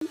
Hey,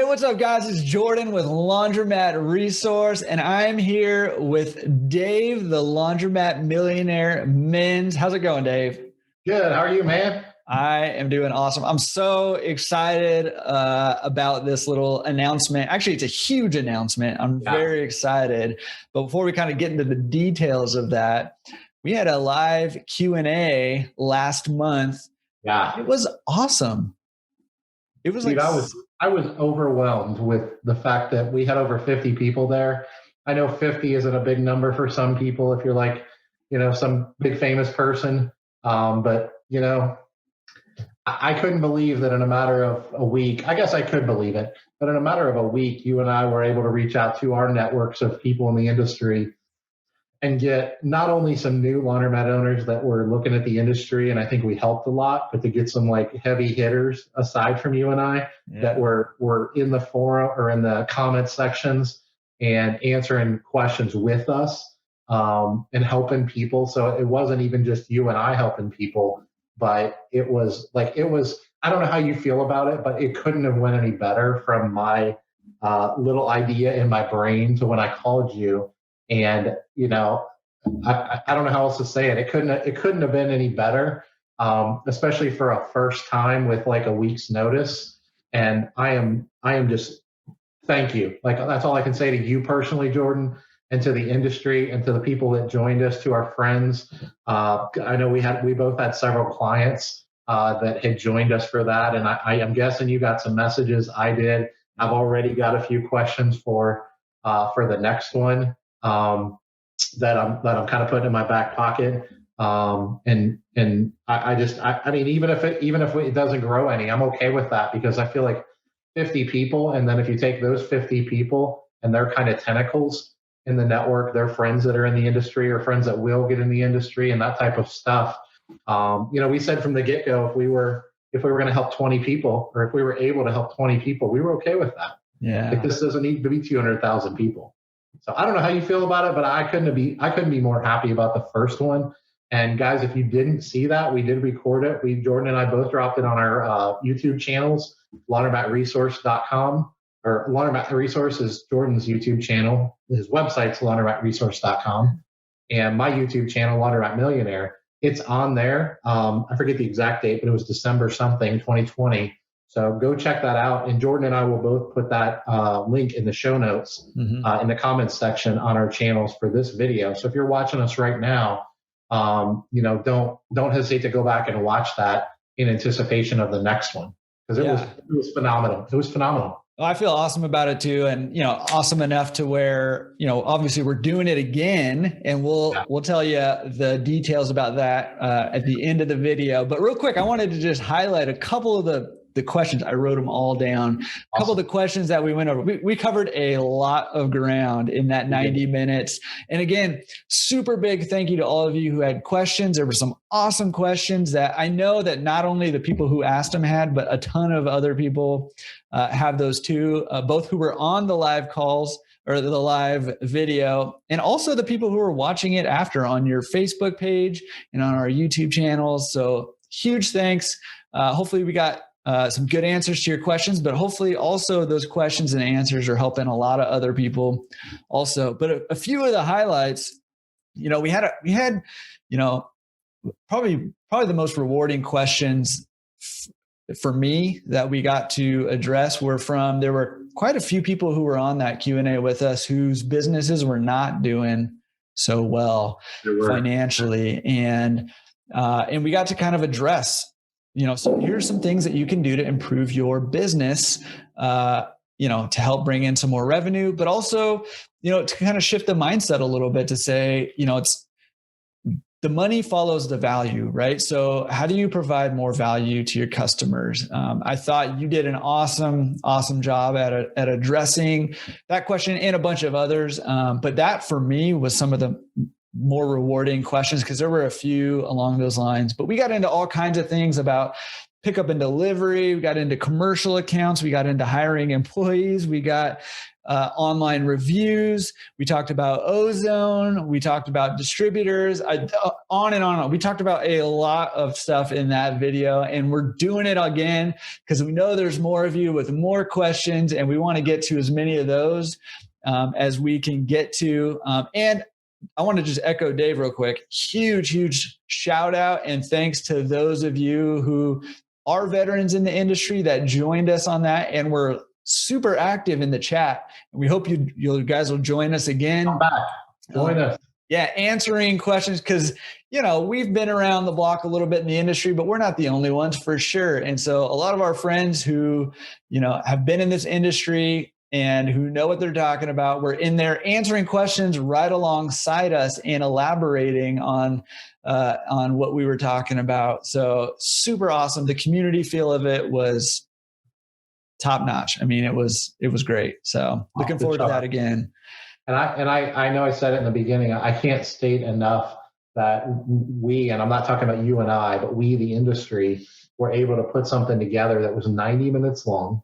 what's up, guys? It's Jordan with Laundromat Resource, and I'm here with Dave, the Laundromat Millionaire Men's. How's it going, Dave? Good. How are you, man? I am doing awesome. I'm so excited about this little announcement. Actually, it's a huge announcement. I'm very excited. But before we kind of get into the details of that, we had a live Q&A last month. Yeah. It was awesome. It was Dude, I was overwhelmed with the fact that we had over 50 people there. I know 50 isn't a big number for some people if you're like, some big famous person. But, I couldn't believe that in a matter of a week, I guess I could believe it, but in a matter of a week, you and I were able to reach out to our networks of people in the industry and get not only some new laundromat owners that were looking at the industry, and I think we helped a lot, but to get some like heavy hitters aside from you and I that were in the forum or in the comment sections and answering questions with us and helping people. So it wasn't even just you and I helping people, but it was, I don't know how you feel about it, but it couldn't have went any better from my little idea in my brain to when I called you. And, I don't know how else to say it. It couldn't have been any better, especially for a first time with like a week's notice. And I am just, thank you. Like, that's all I can say to you personally, Jordan, and to the industry and to the people that joined us, to our friends. I know we both had several clients that had joined us for that. And I am guessing you got some messages. I did. I've already got a few questions for the next one. That I'm kind of putting in my back pocket. And I mean, even if it doesn't grow any, I'm okay with that, because I feel like 50 people. And then if you take those 50 people and they're kind of tentacles in the network, they're friends that are in the industry or friends that will get in the industry and that type of stuff. We said from the get-go, if we were going to help 20 people, or if we were able to help 20 people, we were okay with that. Yeah. Like, this doesn't need to be 200,000 people. So I don't know how you feel about it, but I couldn't be more happy about the first one. And guys, if you didn't see that, we did record it. Jordan and I both dropped it on our YouTube channels, laundromatresource.com, or Laundromat Resource is Jordan's YouTube channel. His website's laundromatresource.com, and my YouTube channel, Laundromat Millionaire. It's on there. I forget the exact date, but it was December something, 2020. So go check that out. And Jordan and I will both put that link in the show notes in the comments section on our channels for this video. So if you're watching us right now, don't hesitate to go back and watch that in anticipation of the next one, because it was phenomenal. It was phenomenal. Well, I feel awesome about it too. And, awesome enough to where, obviously we're doing it again, and we'll tell you the details about that at the end of the video. But real quick, I wanted to just highlight a couple of the questions. I wrote them all down. A couple of the questions that we went over. We covered a lot of ground in that 90 minutes. And again, super big thank you to all of you who had questions. There were some awesome questions that I know that not only the people who asked them had, but a ton of other people have those too, both who were on the live calls or the live video, and also the people who are watching it after on your Facebook page and on our YouTube channels. So huge thanks. Hopefully we got some good answers to your questions, but hopefully also those questions and answers are helping a lot of other people also. But a few of the highlights, we had probably the most rewarding questions for me that we got to address there were quite a few people who were on that Q&A with us whose businesses were not doing so well financially. And we got to kind of address, so here's some things that you can do to improve your business, to help bring in some more revenue, but also, to kind of shift the mindset a little bit to say, it's the money follows the value, right? So how do you provide more value to your customers? I thought you did an awesome job at addressing that question and a bunch of others. But that for me was some of the more rewarding questions, because there were a few along those lines. But we got into all kinds of things about pickup and delivery. We got into commercial accounts. We got into hiring employees. We got online reviews. We talked about ozone. We talked about distributors, on and on. We talked about a lot of stuff in that video, and we're doing it again because we know there's more of you with more questions, and we want to get to as many of those as we can get to. And I want to just echo Dave real quick. Huge shout out and thanks to those of you who are veterans in the industry that joined us on that, and were super active in the chat. And we hope you guys will join us again. Come back. Join us. Yeah, answering questions, because we've been around the block a little bit in the industry, but we're not the only ones for sure. And so a lot of our friends who have been in this industry and who know what they're talking about, were in there answering questions right alongside us and elaborating on what we were talking about. So super awesome. The community feel of it was top notch. I mean, it was great. So looking forward to that again. And I know I said it in the beginning, I can't state enough that we, and I'm not talking about you and I, but we, the industry, were able to put something together that was 90 minutes long,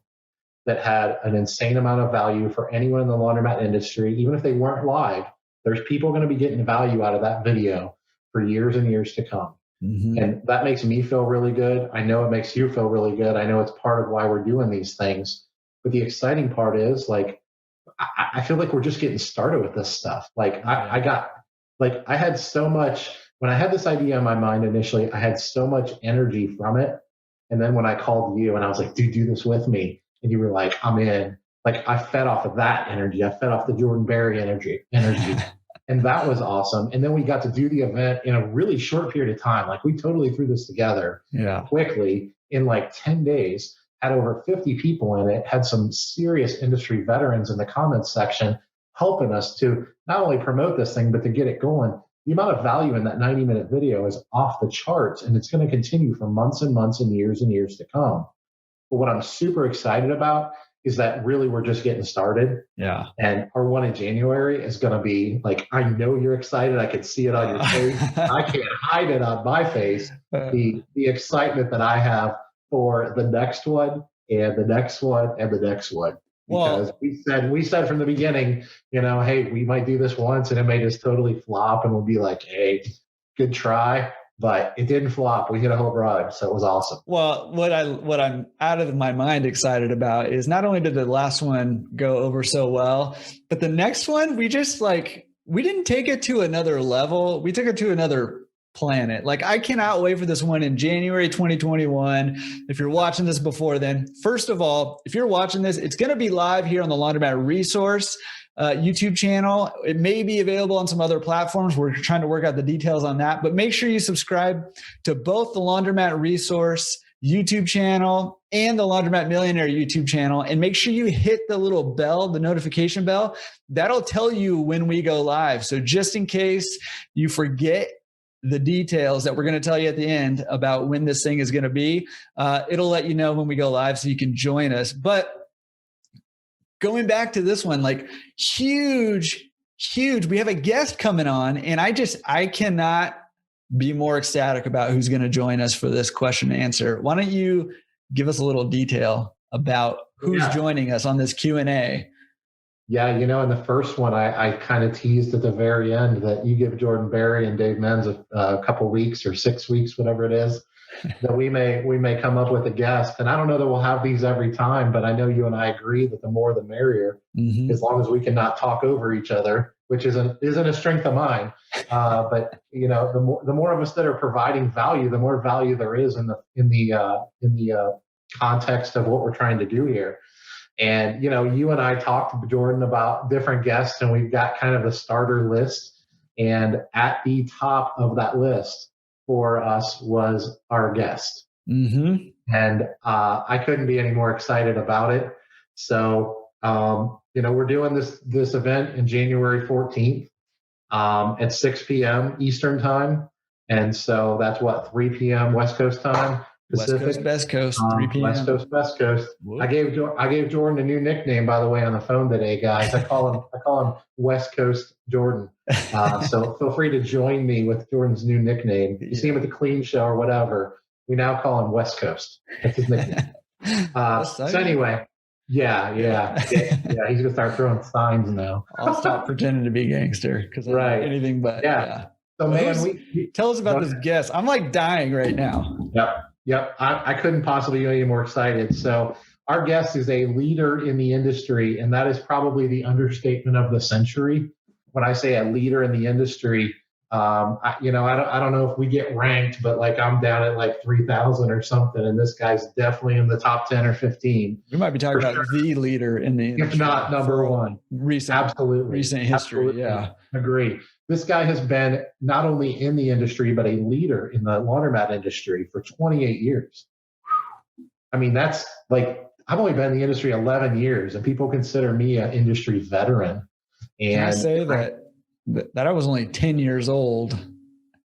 that had an insane amount of value for anyone in the laundromat industry. Even if they weren't live, there's people going to be getting value out of that video for years and years to come. Mm-hmm. And that makes me feel really good. I know it makes you feel really good. I know it's part of why we're doing these things. But the exciting part is, I feel like we're just getting started with this stuff. I had so much, when I had this idea in my mind initially, I had so much energy from it. And then when I called you and I was like, dude, do this with me. And you were like, I'm in. I fed off of that energy. I fed off the Jordan Berry energy. And that was awesome. And then we got to do the event in a really short period of time. We totally threw this together quickly in 10 days, had over 50 people in it, had some serious industry veterans in the comments section helping us to not only promote this thing, but to get it going. The amount of value in that 90-minute video is off the charts, and it's going to continue for months and months and years to come. But what I'm super excited about is that really we're just getting started. Yeah. And our one in January is going to be I know you're excited. I can see it on your face. I can't hide it on my face. The excitement that I have for the next one and the next one and the next one. Because we said from the beginning, hey, we might do this once and it may just totally flop, and we'll be like, hey, good try. But it didn't flop. We hit a home run, so it was awesome. Well, what I'm out of my mind excited about is not only did the last one go over so well, but the next one, we just we didn't take it to another level. We took it to another planet. I cannot wait for this one in January 2021. If you're watching this before then, first of all, if you're watching this, it's going to be live here on the Laundromat Resource YouTube channel. It may be available on some other platforms. We're trying to work out the details on that, but make sure you subscribe to both the Laundromat Resource YouTube channel and the Laundromat Millionaire YouTube channel, and make sure you hit the little bell, the notification bell. That'll tell you when we go live. So just in case you forget the details that we're going to tell you at the end about when this thing is going to be, it'll let you know when we go live so you can join us. But going back to this one, huge. We have a guest coming on, and I cannot be more ecstatic about who's going to join us for this question and answer. Why don't you give us a little detail about who's joining us on this Q&A? Yeah, in the first one, I kind of teased at the very end that you give Jordan Berry and Dave Menz a couple weeks or 6 weeks, whatever it is, that we may come up with a guest. And I don't know that we'll have these every time, but I know you and I agree that the more the merrier, as long as we can not talk over each other, which isn't a strength of mine. But the more of us that are providing value, the more value there is in the context of what we're trying to do here. And, you and I talked to Jordan about different guests, and we've got kind of a starter list. And at the top of that list for us was our guest. Mm-hmm. And I couldn't be any more excited about it. So, we're doing this event in January 14th at 6 p.m. Eastern time. And so that's 3 p.m. West Coast time. Pacific. West Coast, Best Coast, 3 p.m. West Coast, Best Coast. Whoop. I gave Jordan a new nickname, by the way, on the phone today, guys. I call him West Coast Jordan. So feel free to join me with Jordan's new nickname. You see him at the Clean Show or whatever. We now call him West Coast. That's his nickname. So anyway, yeah. He's gonna start throwing signs now. I'll stop pretending to be gangster because I'm not anything but yeah. So man, tell us about this guest. I'm like dying right now. Yep. I couldn't possibly get any more excited. So our guest is a leader in the industry, and that is probably the understatement of the century. When I say a leader in the industry, I don't know if we get ranked, but like I'm down at like 3,000 or something, and this guy's definitely in the top 10 or 15. We might be talking about the leader in the industry, if not number one. Recent history. Absolutely. Yeah, agree. This guy has been not only in the industry, but a leader in the laundromat industry for 28 years. I mean, that's like, I've only been in the industry 11 years, and people consider me an industry veteran. And can I say that I was only 10 years old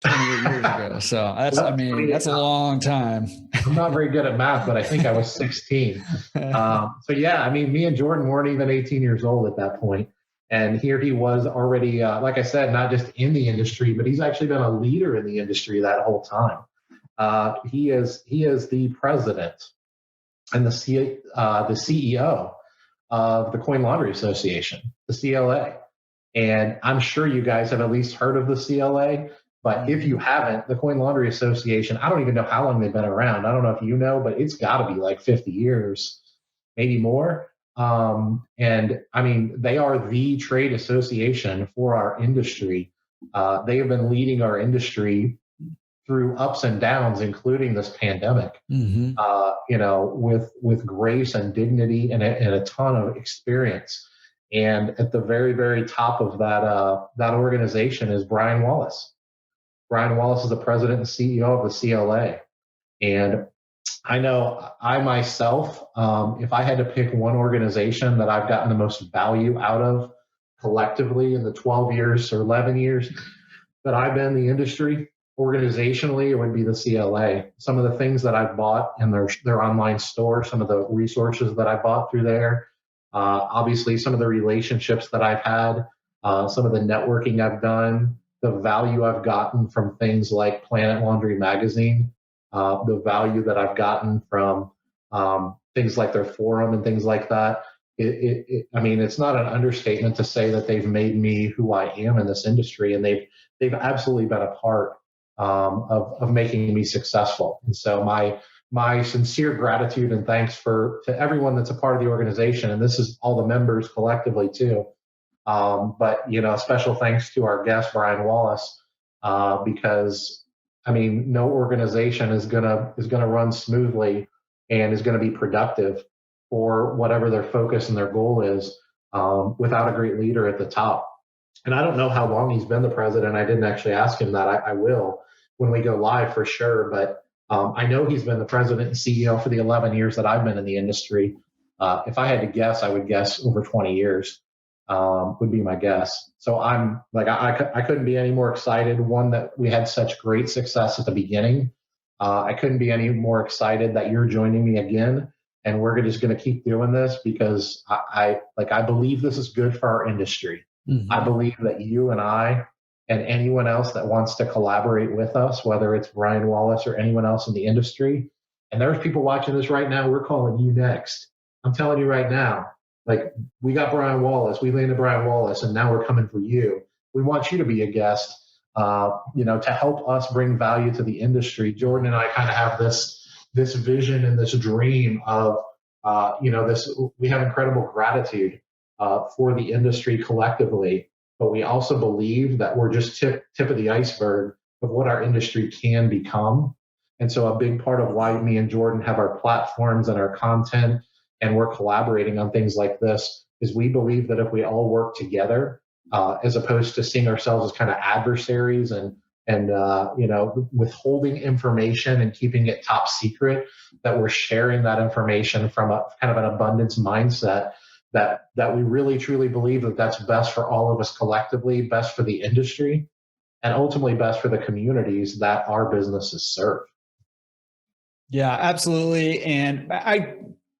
28 years ago. So that's a long time. I'm not very good at math, but I think I was 16. So yeah, I mean, me and Jordan weren't even 18 years old at that point. And here he was already, like I said, not just in the industry, but he's actually been a leader in the industry that whole time. He is the president and the CEO of the Coin Laundry Association, the CLA. And I'm sure you guys have at least heard of the CLA, but if you haven't, the Coin Laundry Association, I don't even know how long they've been around. I don't know if you know, but it's got to be like 50 years, maybe more. And I mean, they are the trade association for our industry. They have been leading our industry through ups and downs, including this pandemic, with grace and dignity and a ton of experience. And at the very, very top of that organization is Brian Wallace. Brian Wallace is the president and CEO of the CLA. And I know I myself, if I had to pick one organization that I've gotten the most value out of collectively in the 12 years or 11 years that I've been in the industry, organizationally, it would be the CLA. Some of the things that I've bought in their online store, some of the resources that I bought through there, obviously some of the relationships that I've had, some of the networking I've done, the value I've gotten from things like Planet Laundry Magazine, the value that I've gotten from things like their forum and things like that. I mean, it's not an understatement to say that they've made me who I am in this industry, and they've absolutely been a part of making me successful. And so my sincere gratitude and thanks to everyone that's a part of the organization, and this is all the members collectively too. But special thanks to our guest Brian Wallace, because I mean, no organization is gonna run smoothly and is gonna be productive for whatever their focus and their goal is without a great leader at the top. And I don't know how long he's been the president. I didn't actually ask him that. I will when we go live for sure. But I know he's been the president and CEO for the 11 years that I've been in the industry. If I had to guess, I would guess over 20 years would be my guess. So I'm like, I couldn't be any more excited. One, that we had such great success at the beginning. I couldn't be any more excited that you're joining me again. And we're just going to keep doing this because I believe this is good for our industry. Mm-hmm. I believe that you and I and anyone else that wants to collaborate with us, whether it's Brian Wallace or anyone else in the industry, and there's people watching this right now, we're calling you next. I'm telling you right now, like, we got Brian Wallace, we landed Brian Wallace, and now we're coming for you. We want you to be a guest, to help us bring value to the industry. Jordan and I kind of have this vision and this dream of, we have incredible gratitude for the industry collectively, but we also believe that we're just tip of the iceberg of what our industry can become. And so a big part of why me and Jordan have our platforms and our content and we're collaborating on things like this is we believe that if we all work together, as opposed to seeing ourselves as kind of adversaries and withholding information and keeping it top secret, that we're sharing that information from a kind of an abundance mindset that we really truly believe that that's best for all of us collectively, best for the industry, and ultimately best for the communities that our businesses serve. Yeah, absolutely. And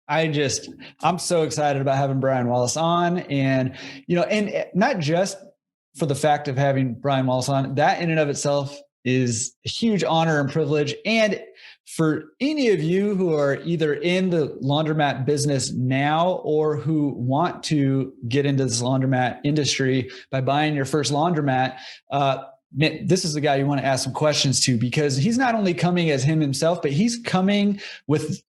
I'm so excited about having Brian Wallace on, and, and not just for the fact of having Brian Wallace on, that in and of itself is a huge honor and privilege. And for any of you who are either in the laundromat business now or who want to get into this laundromat industry by buying your first laundromat, this is the guy you want to ask some questions to, because he's not only coming as himself, but he's coming with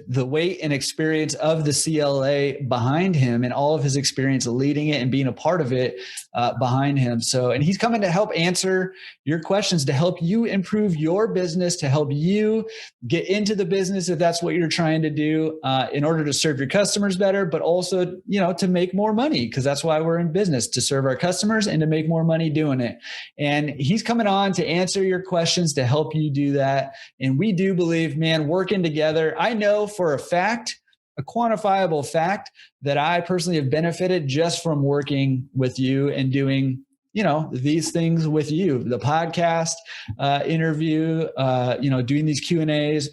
the weight and experience of the CLA behind him, and all of his experience leading it and being a part of it behind him. So, and he's coming to help answer your questions, to help you improve your business, to help you get into the business if that's what you're trying to do, in order to serve your customers better, but also, to make more money, because that's why we're in business, to serve our customers and to make more money doing it. And he's coming on to answer your questions, to help you do that. And we do believe, man, working together, I know for a fact, a quantifiable fact, that I personally have benefited just from working with you and doing, these things with you, the podcast, interview, doing these Q&As,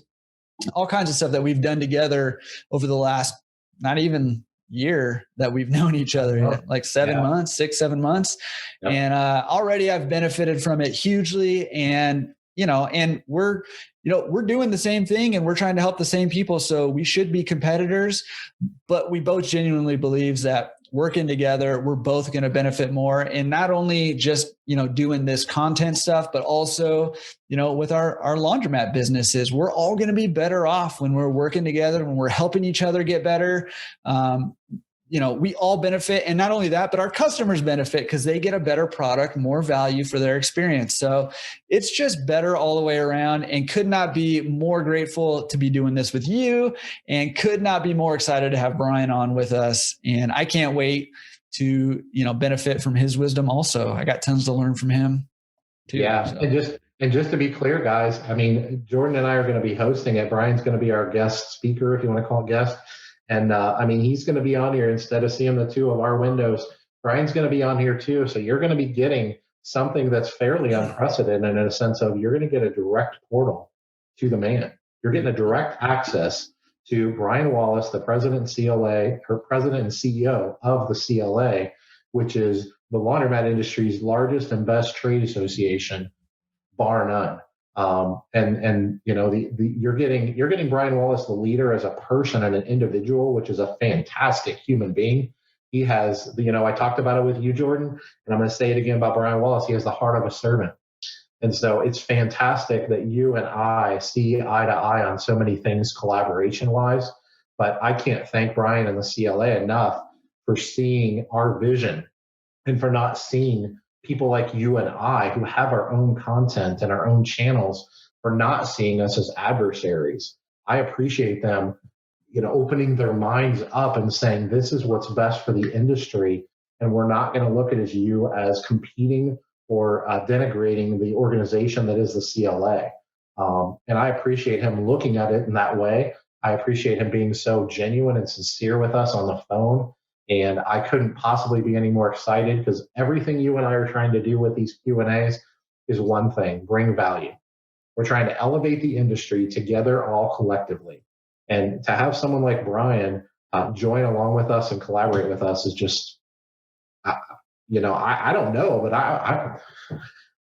all kinds of stuff that we've done together over the last, not even year that we've known each other, like 7 months, 6-7 months. Yep. And already I've benefited from it hugely. And and we're doing the same thing, and we're trying to help the same people. So we should be competitors, but we both genuinely believe that working together, we're both going to benefit more. And not only just, doing this content stuff, but also, with our laundromat businesses, we're all going to be better off when we're working together, when we're helping each other get better. We all benefit. And not only that, but our customers benefit, because they get a better product, more value for their experience. So it's just better all the way around, and could not be more grateful to be doing this with you, and could not be more excited to have Brian on with us. And I can't wait to, benefit from his wisdom also. I got tons to learn from him too. Yeah. So. And just to be clear, guys, I mean, Jordan and I are going to be hosting it. Brian's going to be our guest speaker, if you want to call it guest. And he's going to be on here instead of seeing the two of our windows. Brian's going to be on here too. So you're going to be getting something that's fairly unprecedented, in a sense of you're going to get a direct portal to the man. You're getting a direct access to Brian Wallace, the president and CEO of the CLA, which is the laundromat industry's largest and best trade association, bar none. You're getting Brian Wallace, the leader, as a person and an individual, which is a fantastic human being. He has, I talked about it with you, Jordan, and I'm going to say it again about Brian Wallace. He has the heart of a servant. And so it's fantastic that you and I see eye to eye on so many things collaboration wise, but I can't thank Brian and the CLA enough for seeing our vision, and for not seeing people like you and I, who have our own content and our own channels, for not seeing us as adversaries. I appreciate them, opening their minds up and saying, this is what's best for the industry. And we're not going to look at you as competing or denigrating the organization that is the CLA. And I appreciate him looking at it in that way. I appreciate him being so genuine and sincere with us on the phone. And I couldn't possibly be any more excited, because everything you and I are trying to do with these Q&As is one thing: bring value. We're trying to elevate the industry together, all collectively. And to have someone like Brian join along with us and collaborate with us is just, I don't know, but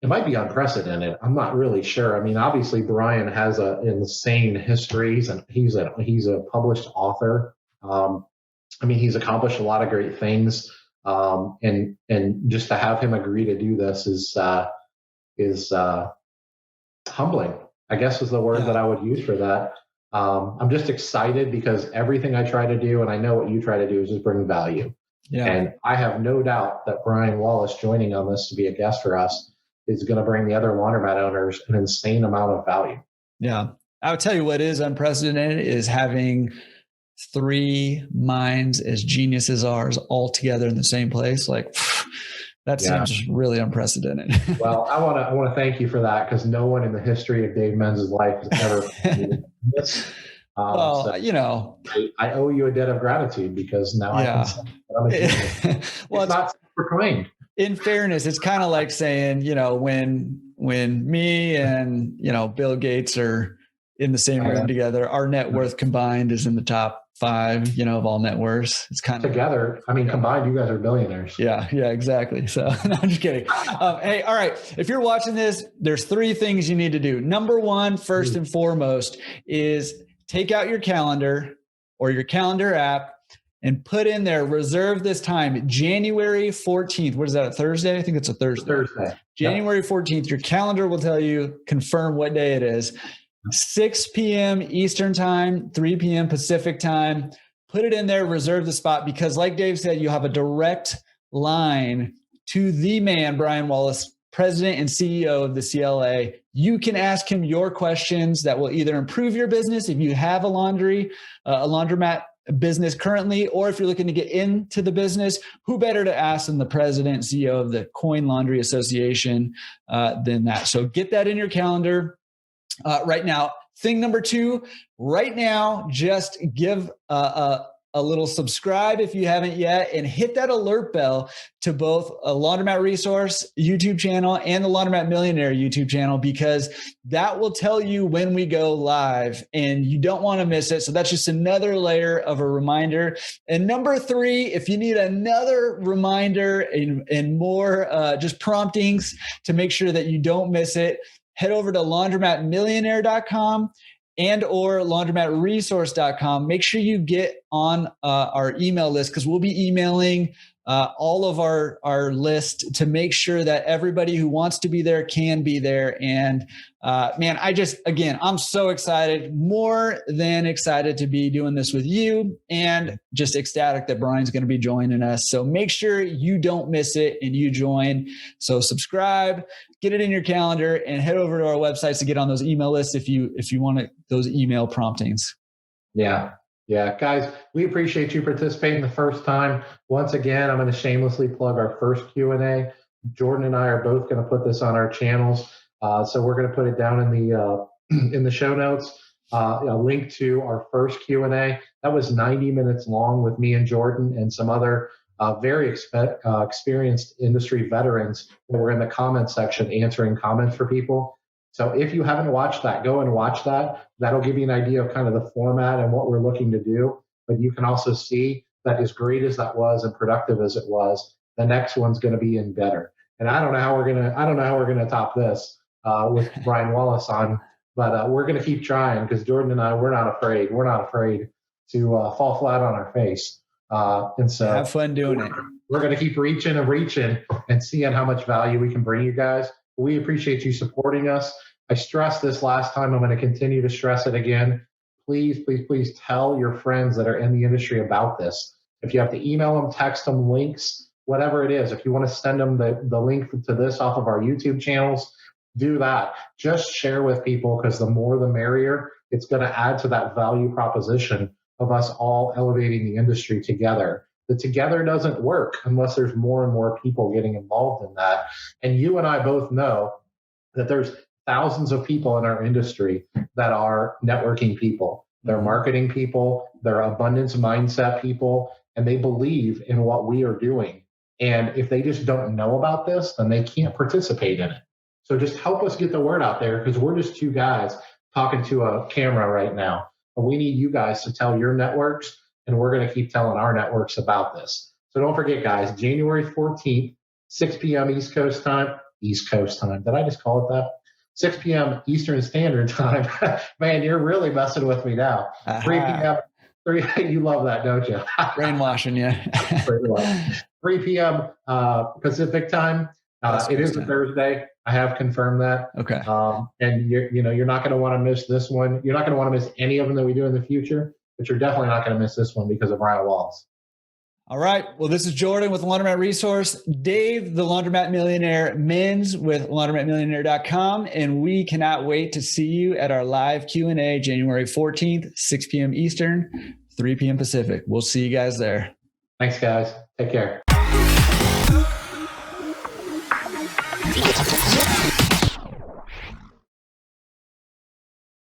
it might be unprecedented. I'm not really sure. I mean, obviously Brian has an insane history, and he's a published author. He's accomplished a lot of great things, and just to have him agree to do this is humbling, I guess is the word that I would use for that. I'm just excited, because everything I try to do, and I know what you try to do, is just bring value. Yeah. And I have no doubt that Brian Wallace joining on this to be a guest for us is going to bring the other laundromat owners an insane amount of value. Yeah. I would tell you what is unprecedented is having 3 minds as genius as ours all together in the same place. Like, that seems really unprecedented. Well, I want to thank you for that, because no one in the history of Dave Menz's life has ever done this. I owe you a debt of gratitude, because now I can say that I'm a genius. Well, it's not proclaimed. In fairness, it's kind of like saying, when me and, Bill Gates are in the same room together. Our net worth combined is in the top 5, of all net worths. It's kind of together. I mean, combined, you guys are billionaires. Yeah, exactly. So no, I'm just kidding. Hey, all right. If you're watching this, there's 3 things you need to do. Number 1, first and foremost, is take out your calendar or your calendar app and put in there, reserve this time, January 14th. What is that, a Thursday? I think it's a Thursday. January 14th. Your calendar will tell you, confirm what day it is. 6 p.m. Eastern time, 3 p.m. Pacific time. Put it in there, reserve the spot, because like Dave said, you have a direct line to the man, Brian Wallace, president and CEO of the CLA. You can ask him your questions that will either improve your business if you have a laundromat business currently, or if you're looking to get into the business. Who better to ask than the president and CEO of the Coin Laundry Association than that? So get that in your calendar right now. Thing number 2, right now, just give a little subscribe if you haven't yet, and hit that alert bell to both a Laundromat Resource YouTube channel and the Laundromat Millionaire YouTube channel, because that will tell you when we go live and you don't want to miss it. So that's just another layer of a reminder. And number 3, if you need another reminder and more just promptings to make sure that you don't miss it, head over to laundromatmillionaire.com and or laundromatresource.com. Make sure you get on our email list, because we'll be emailing all of our list to make sure that everybody who wants to be there can be there. And man, I'm so excited, more than excited to be doing this with you, and just ecstatic that Brian's going to be joining us. So make sure you don't miss it and you join. So subscribe, get it in your calendar, and head over to our websites to get on those email lists if you want those email promptings. Yeah, guys, we appreciate you participating the first time. Once again, I'm going to shamelessly plug our first Q&A. Jordan and I are both going to put this on our channels. So we're going to put it down in the show notes, a link to our first Q&A. That was 90 minutes long with me and Jordan and some other very experienced industry veterans that were in the comment section answering comments for people. So if you haven't watched that, go and watch that. That'll give you an idea of kind of the format and what we're looking to do. But you can also see that as great as that was and productive as it was, the next one's going to be even better. And I don't know how we're gonna top this with Brian Wallace on, but we're gonna keep trying, because Jordan and I, we're not afraid. We're not afraid to fall flat on our face. And so have fun doing it. We're gonna keep reaching and seeing how much value we can bring you guys. We appreciate you supporting us. I stressed this last time. I'm going to continue to stress it again. Please, please, please tell your friends that are in the industry about this. If you have to email them, text them links, whatever it is, if you want to send them the link to this off of our YouTube channels, do that. Just share with people, because the more the merrier. It's going to add to that value proposition of us all elevating the industry together. The together doesn't work unless there's more and more people getting involved in that. And you and I both know that there's thousands of people in our industry that are networking people. They're marketing people. They're abundance mindset people, and they believe in what we are doing. And if they just don't know about this, then they can't participate in it. So just help us get the word out there, because we're just 2 guys talking to a camera right now. But we need you guys to tell your networks, and we're going to keep telling our networks about this. So don't forget, guys, January 14th, 6 p.m. East Coast time. Did I just call it that? 6 p.m. Eastern Standard Time. Man, you're really messing with me now. 3 p.m. You love that, don't you? Brainwashing, yeah. 3 p.m. Pacific time. It is a Thursday. I have confirmed that. Okay. And you're not going to want to miss this one. You're not going to want to miss any of them that we do in the future, but you're definitely not going to miss this one because of Brian Wallace. All right. Well, this is Jordan with Laundromat Resource, Dave, the Laundromat Millionaire, Men's with laundromatmillionaire.com. And we cannot wait to see you at our live Q&A January 14th, 6 p.m. Eastern, 3 p.m. Pacific. We'll see you guys there. Thanks, guys. Take care.